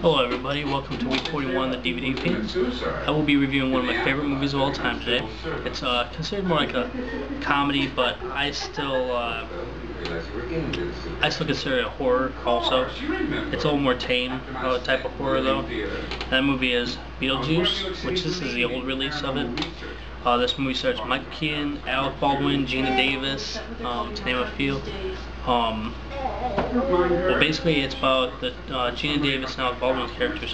Hello everybody, welcome to week 41 of the DVDFiend. I will be reviewing one of my favorite movies of all time today. It's considered more like a comedy, but I still consider it a horror also. It's a little more tame type of horror though. That movie is Beetlejuice, which this is the old release of it. This movie stars Michael Keaton, Alec Baldwin, Gina Davis, to name a few. Well, basically it's about the Gina Davis and Alec Baldwin's characters,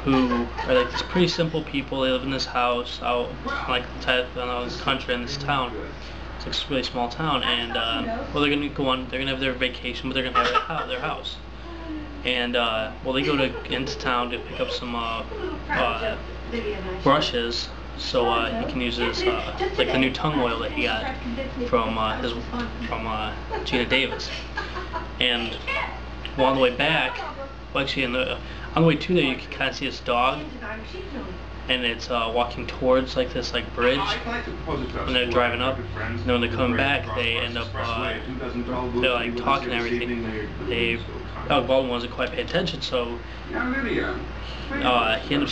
who are like these pretty simple people. They live in this house out like the country in this town. It's like a really small town, and well, they're gonna have their vacation, but they're gonna have their house. And well, they go into town to pick up some brushes, so he can use his like the new tongue oil that he got from Gina Davis. And well, on the way back, well, actually on the way to there, you can kind of see this dog, and it's walking towards like this bridge when they're driving up. And then when they're coming back, they end up they're like talking and everything. Alec Baldwin wasn't quite paying attention, so he ended up then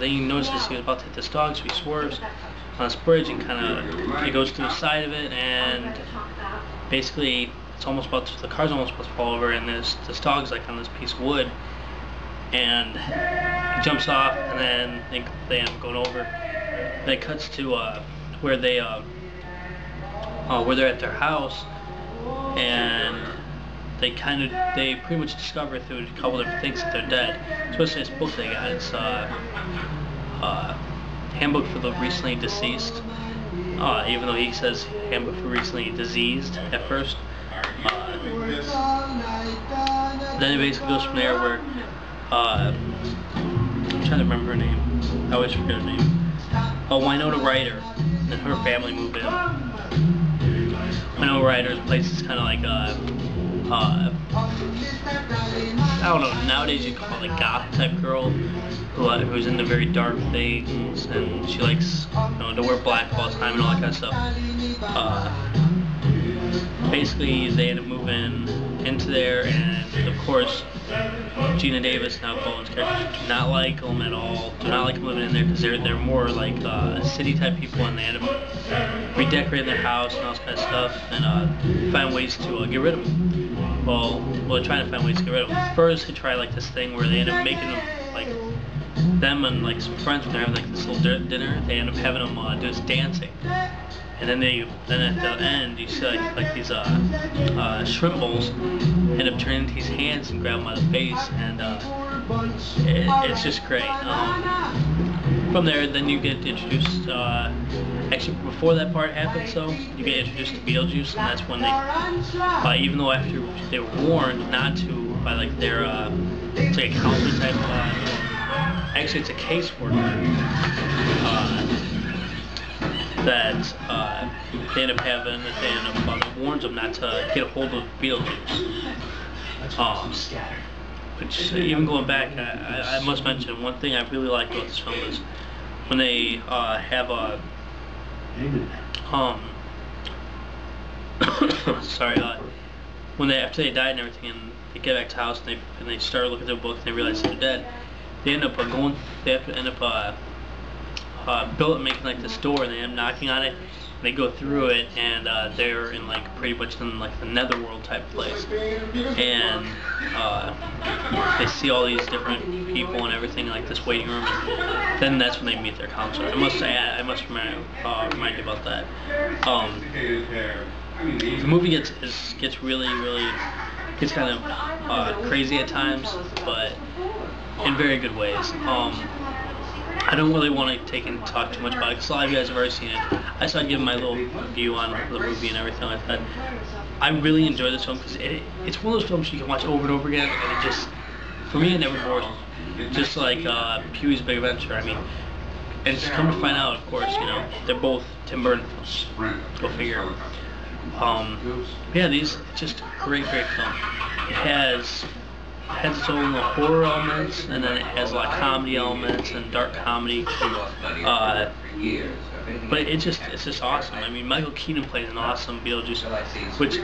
he notices he was about to hit this dog, so he swerves on this bridge and he goes through the side of it, and basically the car's almost about to fall over, and this dog's like on this piece of wood, and he jumps off, and then they end up going over. And it cuts to where they're at their house, and they pretty much discover through a couple of different things that they're dead. Especially this book they got. It's Handbook for the Recently Deceased. Even though he says Handbook for Recently Diseased at first. Then it basically goes from there where I'm trying to remember her name. I always forget her name. Winona Ryder and her family move in. Winona Ryder's place is kind of like I don't know, nowadays you call it like goth type girl who's into very dark things, and she likes to wear black all the time and all that kind of stuff. Basically they end up moving into there, and of course Gina Davis and Alec Baldwin's characters do not like them at all. Do not like them living in there because they're more like city type people, and they end up redecorating their house and all this kind of stuff, and find ways to get rid of them. Well, they're trying to find ways to get rid of them. First, they try like this thing where they end up making them like them and like some friends when they're having like this little dinner. They end up having them do this dancing, and then at the end you see like these shrimp bowls end up turning into his hands and grab him by the face, and it's just great. From there, then you get introduced. Actually, before that part happens, though, you get introduced to Beetlejuice, and that's when they, even though after they were warned not to by like their it's like a counselor type. Actually, it's a caseworker that they end up having. That they end up warns them not to get a hold of Beetlejuice. Which, even going back, I must mention one thing I really liked about this film is when they have after they died and everything, and they get back to the house and they start looking at their book and they realize they're dead. They end up making like this door, and they end up knocking on it. They go through it, and they're in like pretty much in like the netherworld type place, and they see all these different people and everything in like this waiting room, and then that's when they meet their counselor. I must remind you about that. The movie gets really kind of crazy at times, but in very good ways. I don't really want to talk too much about it because a lot of you guys have already seen it. I just thought I'd give my little view on the movie and everything like that. I really enjoy this film because it's one of those films you can watch over and over again, and it just, for me, it never bores me. Just like Pee-wee's Big Adventure. I mean, and to come to find out, of course, they're both Tim Burton films. Go figure. Yeah, it's just a great film. It has its own horror elements, and then it has a lot of comedy elements and dark comedy. But it's just awesome. I mean, Michael Keaton plays an awesome Beetlejuice, which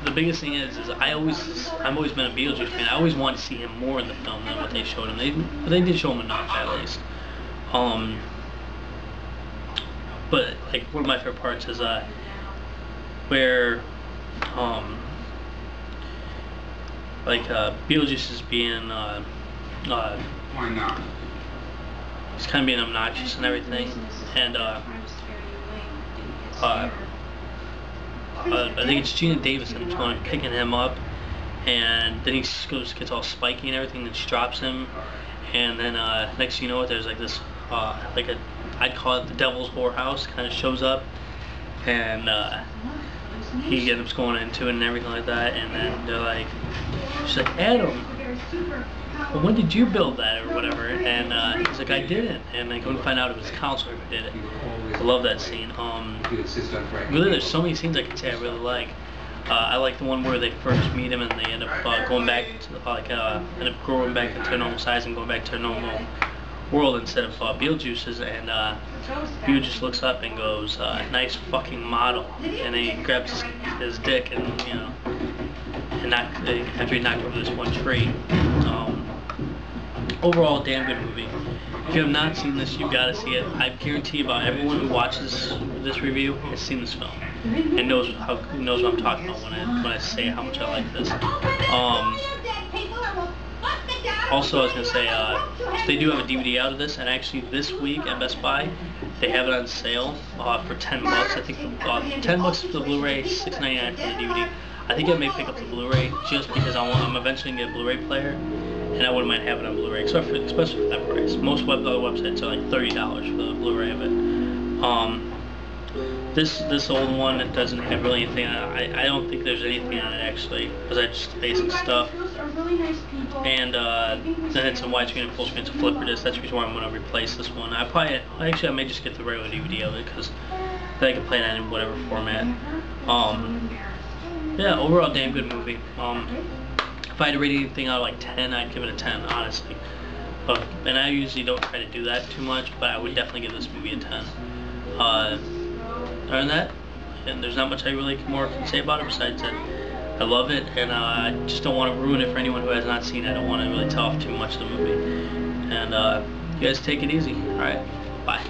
the biggest thing is I've always been a Beetlejuice fan. I always wanted to see him more in the film than what they showed him. They did show him enough at least. But like one of my favorite parts is where Beetlejuice is being why not? He's kind of being obnoxious and everything, and I think it's Gina Davis and Tony picking him up, and then he gets all spiky and everything, and she drops him, and then next thing you know, there's like this I'd call it the Devil's Whorehouse kind of shows up, and he ends up going into it and everything like that, and then they're like, she's like, Adam, well, when did you build that or whatever? And he's like, I didn't. And I couldn't find out it was the counselor who did it. I love that scene. Really, there's so many scenes I can say I really like. I like the one where they first meet him and they end up going back to end up growing back into a normal size and going back to a normal world instead of Beetlejuice's, and Beetlejuice looks up and goes, nice fucking model, and then he grabs his dick and, you know, and after he knocked over this one tree. Overall, damn good movie. If you have not seen this, you gotta see it. I guarantee about everyone who watches this review has seen this film and knows what I'm talking about when I say how much I like this. Also, I was gonna say they do have a DVD out of this, and actually this week at Best Buy they have it on sale for $10. I think $10 for the Blu-ray, $6.99 for the DVD. I think I may pick up the Blu-ray just because I'm eventually gonna get a Blu-ray player, and I wouldn't mind having it on Blu-ray, especially for that price. Most other websites are like $30 for the Blu-ray of it. This old one, it doesn't have really anything on it. I don't think there's anything on it actually, because I just basic stuff. And then it's a widescreen and full screen, it's a flipper disc. That's the reason why I'm going to replace this one. I may just get the regular DVD of it, because then I can play it in whatever format. Yeah, overall damn good movie. If I had to rate anything out of like 10, I'd give it a 10, honestly. And I usually don't try to do that too much, but I would definitely give this movie a 10. Other than that, and there's not much I really more can say about it besides that I love it, and I just don't want to ruin it for anyone who has not seen it. I don't want to really tell off too much of the movie. And you guys take it easy. Alright, bye.